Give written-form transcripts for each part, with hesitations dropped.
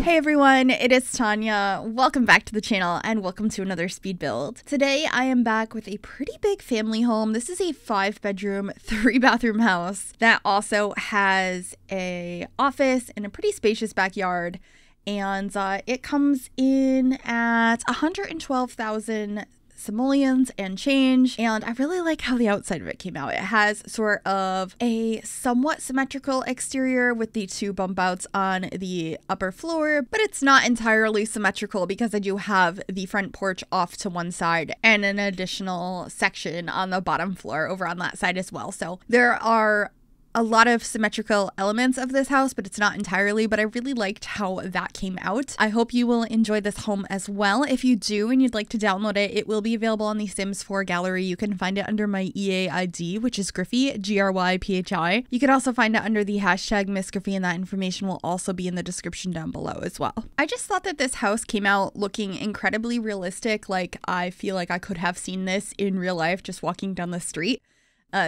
Hey everyone, it is Tanya. Welcome back to the channel and welcome to another speed build. Today I am back with a pretty big family home. This is a 5-bedroom, 3-bathroom house that also has a office and a pretty spacious backyard. And it comes in at 112,000 simoleons and change, and I really like how the outside of it came out. It has sort of a somewhat symmetrical exterior with the 2 bump outs on the upper floor, but it's not entirely symmetrical because I do have the front porch off to one side and an additional section on the bottom floor over on that side as well. So there are a lot of symmetrical elements of this house, but it's not entirely, but I really liked how that came out. I hope you will enjoy this home as well. If you do and you'd like to download it, it will be available on the Sims 4 gallery. You can find it under my EA ID, which is Gryphi, Gryphi. You can also find it under the hashtag MissGryphi, and that information will also be in the description down below as well. I just thought that this house came out looking incredibly realistic. Like, I feel like I could have seen this in real life just walking down the street.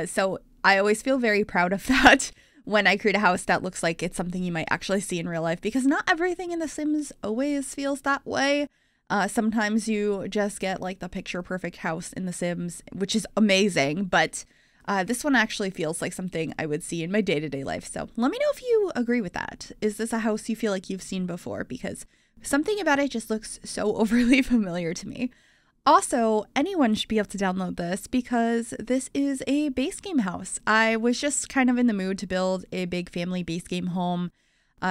So I always feel very proud of that when I create a house that looks like it's something you might actually see in real life, because not everything in The Sims always feels that way. Sometimes you just get like the picture perfect house in The Sims, which is amazing, but this one actually feels like something I would see in my day-to-day life. So let me know if you agree with that. Is this a house you feel like you've seen before? Because something about it just looks so overly familiar to me. Also, anyone should be able to download this because this is a base game house. I was just kind of in the mood to build a big family base game home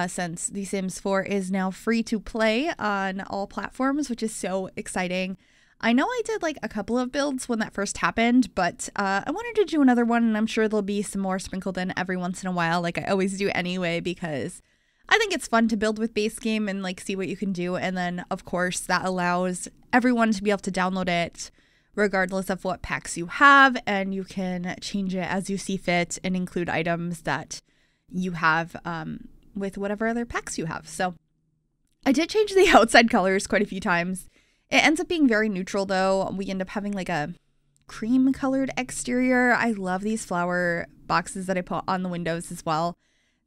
since The Sims 4 is now free to play on all platforms, which is so exciting. I know I did like a couple of builds when that first happened, but I wanted to do another one, and I'm sure there'll be some more sprinkled in every once in a while, like I always do anyway, because I think it's fun to build with base game and like see what you can do. And then of course that allows everyone to be able to download it regardless of what packs you have, and you can change it as you see fit and include items that you have with whatever other packs you have. So I did change the outside colors quite a few times. It ends up being very neutral though. We end up having like a cream colored exterior. I love these flower boxes that I put on the windows as well.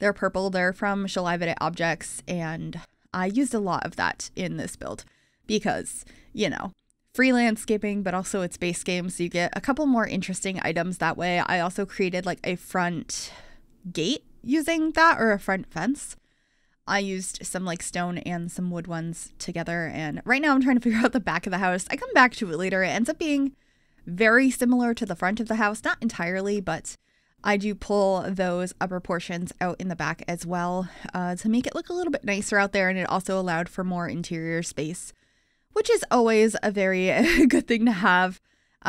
They're purple. They're from Shall I Edit Objects, and I used a lot of that in this build because, you know, free landscaping, but also it's base game, so you get a couple more interesting items that way. I also created like a front gate using that, or a front fence. I used some like stone and some wood ones together, and right now I'm trying to figure out the back of the house. I come back to it later. It ends up being very similar to the front of the house, not entirely, but I do pull those upper portions out in the back as well to make it look a little bit nicer out there, and it also allowed for more interior space, which is always a very good thing to have.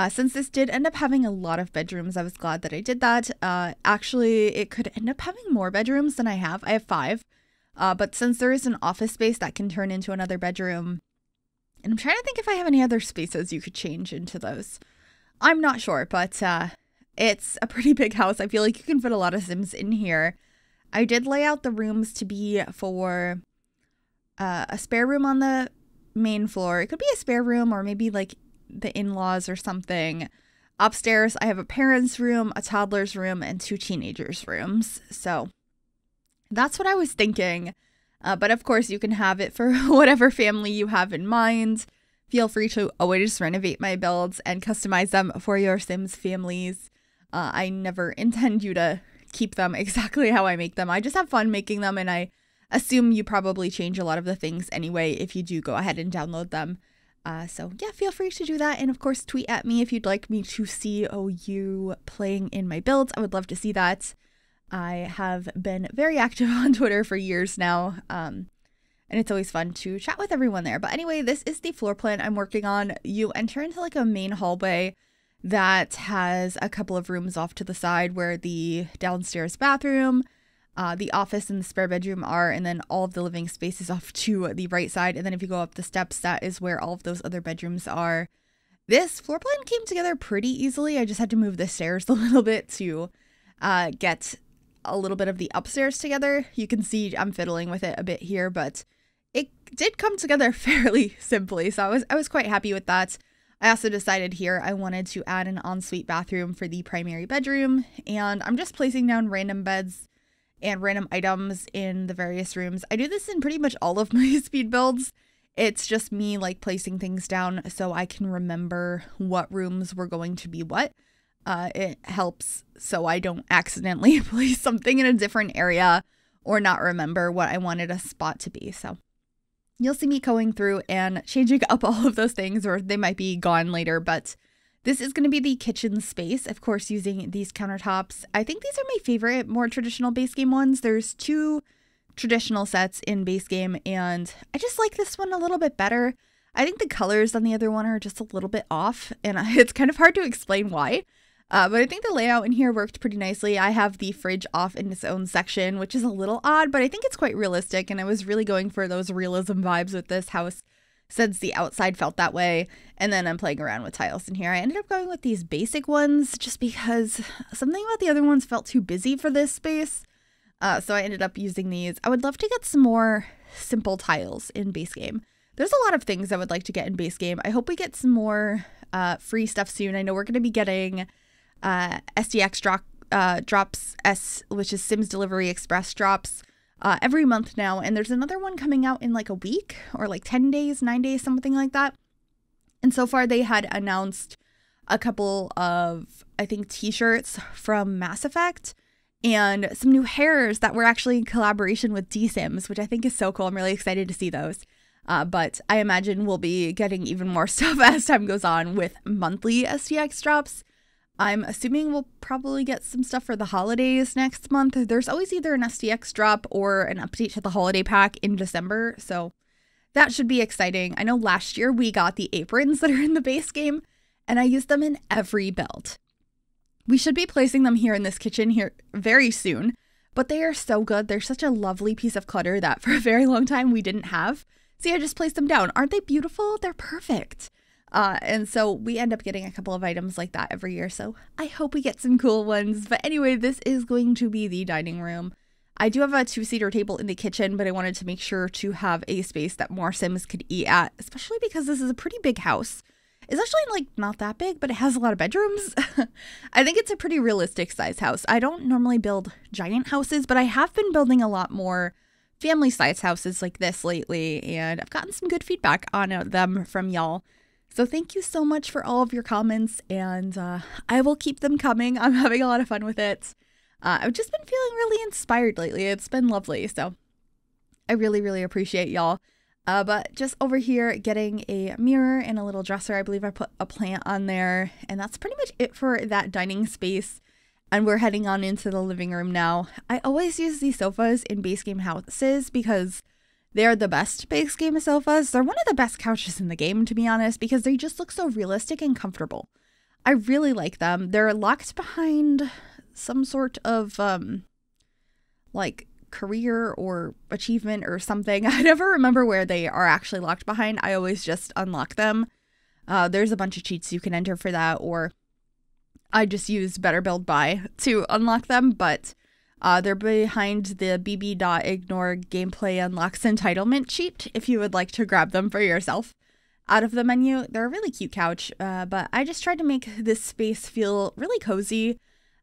Since this did end up having a lot of bedrooms, I was glad that I did that. Actually, it could end up having more bedrooms than I have. I have 5, but since there is an office space that can turn into another bedroom, and I'm trying to think if I have any other spaces you could change into those. I'm not sure, but it's a pretty big house. I feel like you can fit a lot of Sims in here. I did lay out the rooms to be for a spare room on the main floor. It could be a spare room or maybe like the in-laws or something. Upstairs, I have a parent's room, a toddler's room, and 2 teenagers' rooms. So that's what I was thinking. But of course, you can have it for whatever family you have in mind. Feel free to always renovate my builds and customize them for your Sims families. I never intend you to keep them exactly how I make them. I just have fun making them, and I assume you probably change a lot of the things anyway if you do go ahead and download them. So yeah, feel free to do that. And of course, tweet at me if you'd like me to see you playing in my builds. I would love to see that. I have been very active on Twitter for years now, and it's always fun to chat with everyone there. But anyway, this is the floor plan I'm working on. You enter into like a main hallway that has a couple of rooms off to the side where the downstairs bathroom, the office, and the spare bedroom are, and then all of the living space is off to the right side. And then if you go up the steps, that is where all of those other bedrooms are. This floor plan came together pretty easily. I just had to move the stairs a little bit to get a little bit of the upstairs together. You can see I'm fiddling with it a bit here, but it did come together fairly simply. So I was quite happy with that. I also decided here I wanted to add an ensuite bathroom for the primary bedroom, and I'm just placing down random beds and random items in the various rooms. I do this in pretty much all of my speed builds. It's just me like placing things down so I can remember what rooms were going to be what. It helps so I don't accidentally place something in a different area or not remember what I wanted a spot to be. So you'll see me going through and changing up all of those things, or they might be gone later, but this is going to be the kitchen space, of course, using these countertops. I think these are my favorite, more traditional base game ones. There's 2 traditional sets in base game, and I just like this one a little bit better. I think the colors on the other one are just a little bit off, and it's kind of hard to explain why. But I think the layout in here worked pretty nicely. I have the fridge off in its own section, which is a little odd, but I think it's quite realistic, and I was really going for those realism vibes with this house since the outside felt that way. And then I'm playing around with tiles in here. I ended up going with these basic ones just because something about the other ones felt too busy for this space. So I ended up using these. I would love to get some more simple tiles in base game. There's a lot of things I would like to get in base game. I hope we get some more free stuff soon. I know we're going to be getting SDX drops, which is Sims Delivery Express drops, every month now, and there's another one coming out in like a week or like 10 days, 9 days, something like that. And so far they had announced a couple of, I think, t-shirts from Mass Effect and some new hairs that were actually in collaboration with D-Sims, which I think is so cool. I'm really excited to see those. But I imagine we'll be getting even more stuff as time goes on with monthly SDX drops. I'm assuming we'll probably get some stuff for the holidays next month. There's always either an SDX drop or an update to the holiday pack in December, so that should be exciting. I know last year we got the aprons that are in the base game, and I used them in every build. We should be placing them here in this kitchen here very soon, but they are so good. They're such a lovely piece of clutter that for a very long time we didn't have. See, I just placed them down. Aren't they beautiful? They're perfect. And so we end up getting a couple of items like that every year. So I hope we get some cool ones. But anyway, this is going to be the dining room. I do have a 2-seater table in the kitchen, but I wanted to make sure to have a space that more Sims could eat at, especially because this is a pretty big house. It's actually like not that big, but it has a lot of bedrooms. I think it's a pretty realistic size house. I don't normally build giant houses, but I have been building a lot more family size houses like this lately, and I've gotten some good feedback on them from y'all. So thank you so much for all of your comments, and I will keep them coming. I'm having a lot of fun with it. I've just been feeling really inspired lately. It's been lovely, so I really, really appreciate y'all. But just over here, getting a mirror and a little dresser. I believe I put a plant on there, and that's pretty much it for that dining space. And we're heading on into the living room now. I always use these sofas in base game houses because they are the best base game sofas. They're one of the best couches in the game, to be honest, because they just look so realistic and comfortable. I really like them. They're locked behind some sort of, like, career or achievement or something. I never remember where they are actually locked behind. I always just unlock them. There's a bunch of cheats you can enter for that, or I just use Better Build Buy to unlock them, but they're behind the bb.ignore gameplay unlocks entitlement cheat if you would like to grab them for yourself out of the menu. They're a really cute couch, but I just tried to make this space feel really cozy.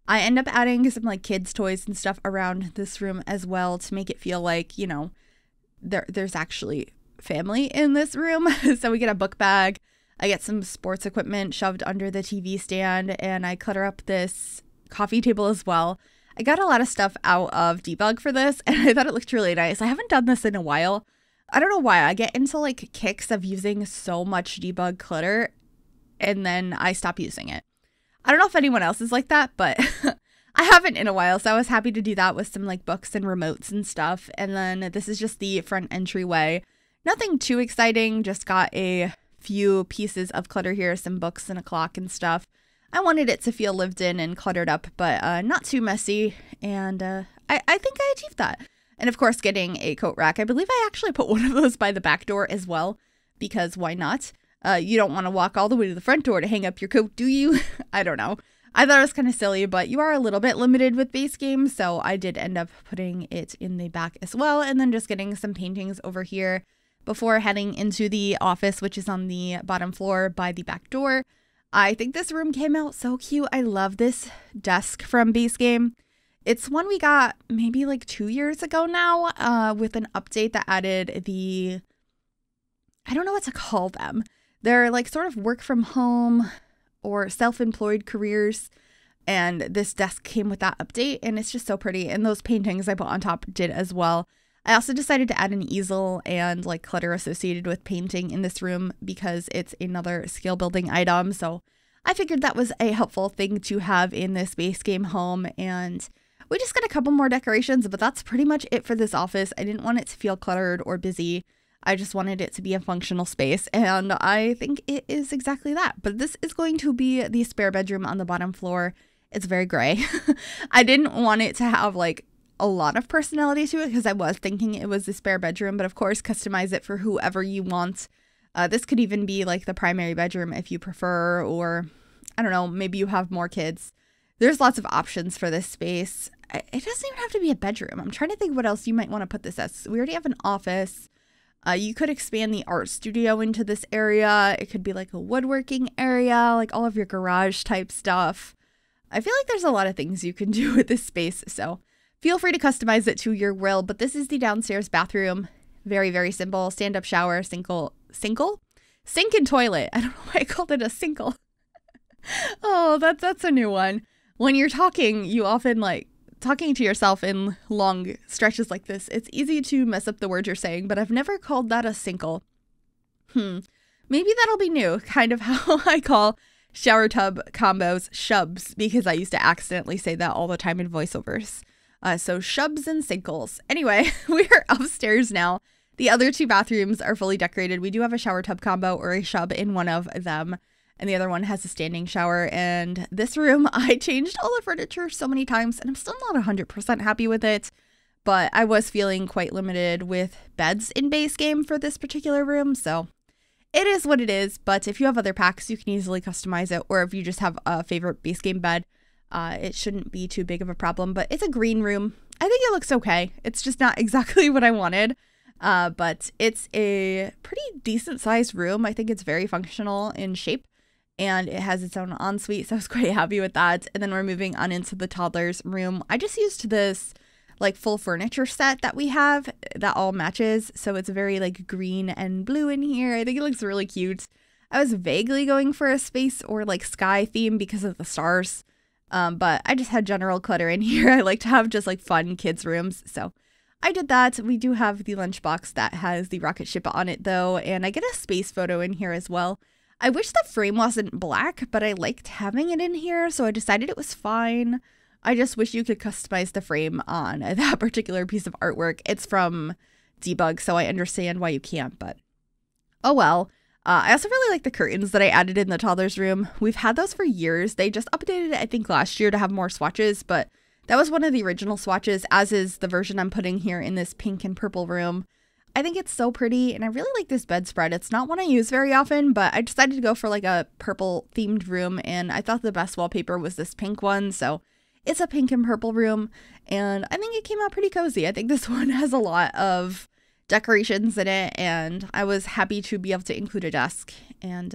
I end up adding some like kids' toys and stuff around this room as well to make it feel like, you know, there's actually family in this room. So we get a book bag. I get some sports equipment shoved under the TV stand, and I clutter up this coffee table as well. I got a lot of stuff out of debug for this, and I thought it looked really nice. I haven't done this in a while. I don't know why. I get into like kicks of using so much debug clutter, and then I stop using it. I don't know if anyone else is like that, but I haven't in a while, so I was happy to do that with some like books and remotes and stuff. And then this is just the front entryway. Nothing too exciting, just got a few pieces of clutter here, some books and a clock and stuff. I wanted it to feel lived in and cluttered up, but not too messy, and I think I achieved that. And of course, getting a coat rack. I believe I actually put one of those by the back door as well, because why not? You don't want to walk all the way to the front door to hang up your coat, do you? I don't know. I thought it was kind of silly, but you are a little bit limited with base games, so I did end up putting it in the back as well, and then just getting some paintings over here before heading into the office, which is on the bottom floor by the back door. I think this room came out so cute. I love this desk from base game. It's one we got maybe like 2 years ago now, with an update that added I don't know what to call them. They're like sort of work from home or self-employed careers. And this desk came with that update, and it's just so pretty. And those paintings I put on top did as well. I also decided to add an easel and like clutter associated with painting in this room because it's another skill building item. So I figured that was a helpful thing to have in this base game home. And we just got a couple more decorations, but that's pretty much it for this office. I didn't want it to feel cluttered or busy. I just wanted it to be a functional space, and I think it is exactly that. But this is going to be the spare bedroom on the bottom floor. It's very gray. I didn't want it to have like a lot of personality to it because I was thinking it was the spare bedroom, but of course customize it for whoever you want. This could even be like the primary bedroom if you prefer, or I don't know, maybe you have more kids. There's lots of options for this space. It doesn't even have to be a bedroom. I'm trying to think what else you might want to put this as. We already have an office. You could expand the art studio into this area. It could be like a woodworking area, like all of your garage type stuff. I feel like there's a lot of things you can do with this space, so feel free to customize it to your will. But this is the downstairs bathroom. Very, very simple. Stand-up shower, sink and toilet. I don't know why I called it a sinkle. Oh, that's a new one. When you're talking, you often like talking to yourself in long stretches like this. It's easy to mess up the words you're saying, but I've never called that a sinkle. Maybe that'll be new. Kind of how I call shower tub combos shubs, because I used to accidentally say that all the time in voiceovers. So shubs and sinkles. Anyway, we're upstairs now. The other two bathrooms are fully decorated. We do have a shower tub combo or a shub in one of them, and the other one has a standing shower. And this room, I changed all the furniture so many times, and I'm still not 100% happy with it. But I was feeling quite limited with beds in base game for this particular room, so it is what it is. But if you have other packs, you can easily customize it, or if you just have a favorite base game bed, it shouldn't be too big of a problem. But it's a green room. I think it looks okay. It's just not exactly what I wanted. But it's a pretty decent sized room. I think it's very functional in shape, and it has its own ensuite, so I was quite happy with that. And then we're moving on into the toddler's room. I just used this like full furniture set that we have that all matches, so it's very like green and blue in here. I think it looks really cute. I was vaguely going for a space or like sky theme because of the stars, but I just had general clutter in here. I like to have just like fun kids rooms, so I did that. We do have the lunchbox that has the rocket ship on it though, and I get a space photo in here as well. I wish the frame wasn't black, but I liked having it in here, so I decided it was fine. I just wish you could customize the frame on that particular piece of artwork. It's from Debug, so I understand why you can't, but oh well. I also really like the curtains that I added in the toddler's room. We've had those for years. They just updated it, I think, last year to have more swatches, but that was one of the original swatches, as is the version I'm putting here in this pink and purple room. I think it's so pretty, and I really like this bedspread. It's not one I use very often, but I decided to go for like a purple themed room, and I thought the best wallpaper was this pink one, so it's a pink and purple room, and I think it came out pretty cozy. I think this one has a lot of decorations in it, and I was happy to be able to include a desk. And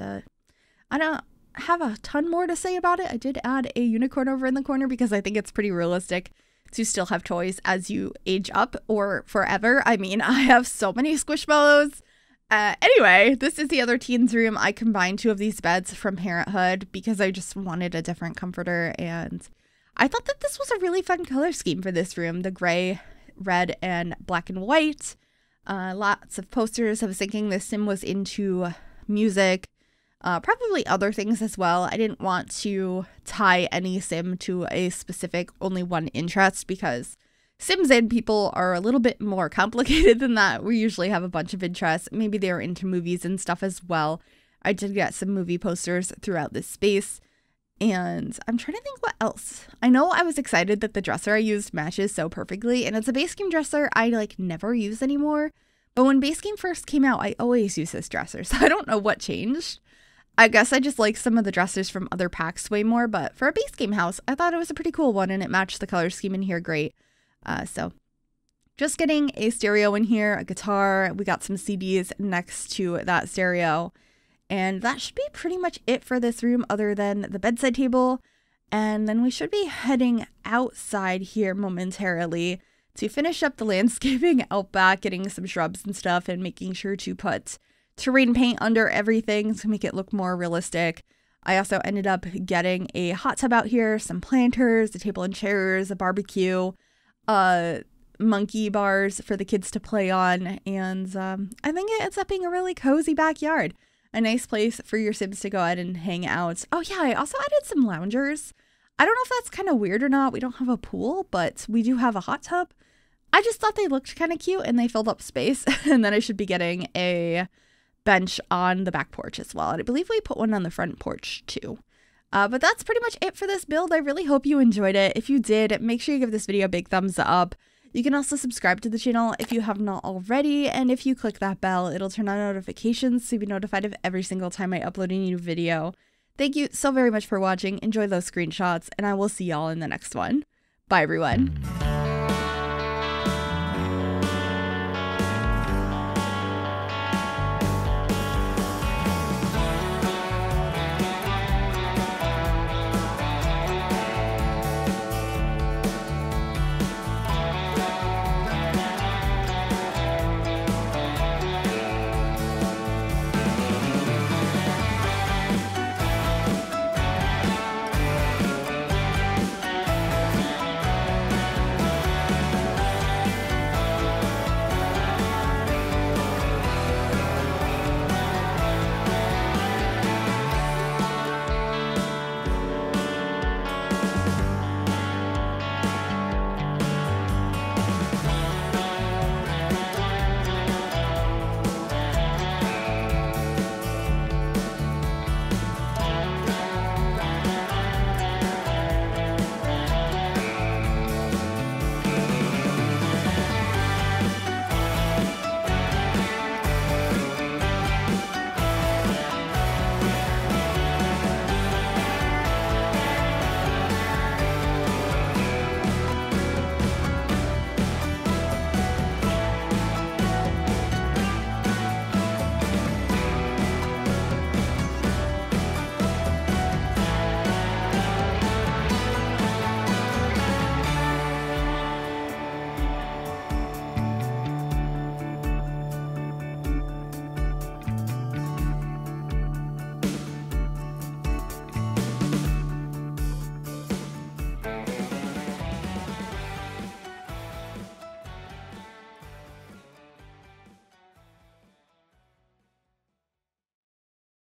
I don't have a ton more to say about it. I did add a unicorn over in the corner because I think it's pretty realistic to still have toys as you age up or forever. I mean, I have so many Squishmallows. Anyway, this is the other teens room. I combined two of these beds from Parenthood because I just wanted a different comforter, and I thought that this was a really fun color scheme for this room. The gray, red, and black and white. Lots of posters. I was thinking this sim was into music, probably other things as well. I didn't want to tie any sim to a specific only one interest because Sims and people are a little bit more complicated than that. We usually have a bunch of interests. Maybe they're into movies and stuff as well. I did get some movie posters throughout this space. And I'm trying to think what else. I know I was excited that the dresser I used matches so perfectly, and it's a base game dresser I like never use anymore. But when base game first came out, I always use this dresser, so I don't know what changed. I guess I just like some of the dressers from other packs way more, but for a base game house, I thought it was a pretty cool one, and it matched the color scheme in here great. So just getting a stereo in here, a guitar. We got some CDs next to that stereo. And that should be pretty much it for this room other than the bedside table. And then we should be heading outside here momentarily to finish up the landscaping out back, getting some shrubs and stuff, and making sure to put terrain paint under everything to make it look more realistic. I also ended up getting a hot tub out here, some planters, a table and chairs, a barbecue, monkey bars for the kids to play on, and I think it ends up being a really cozy backyard. A nice place for your Sims to go ahead and hang out. Oh yeah, I also added some loungers. I don't know if that's kind of weird or not. We don't have a pool, but we do have a hot tub. I just thought they looked kind of cute and they filled up space. And then I should be getting a bench on the back porch as well. And I believe we put one on the front porch too. But that's pretty much it for this build. I really hope you enjoyed it. If you did, make sure you give this video a big thumbs up. You can also subscribe to the channel if you have not already, and if you click that bell, it'll turn on notifications so you'll be notified of every single time I upload a new video. Thank you so very much for watching, enjoy those screenshots, and I will see y'all in the next one. Bye everyone.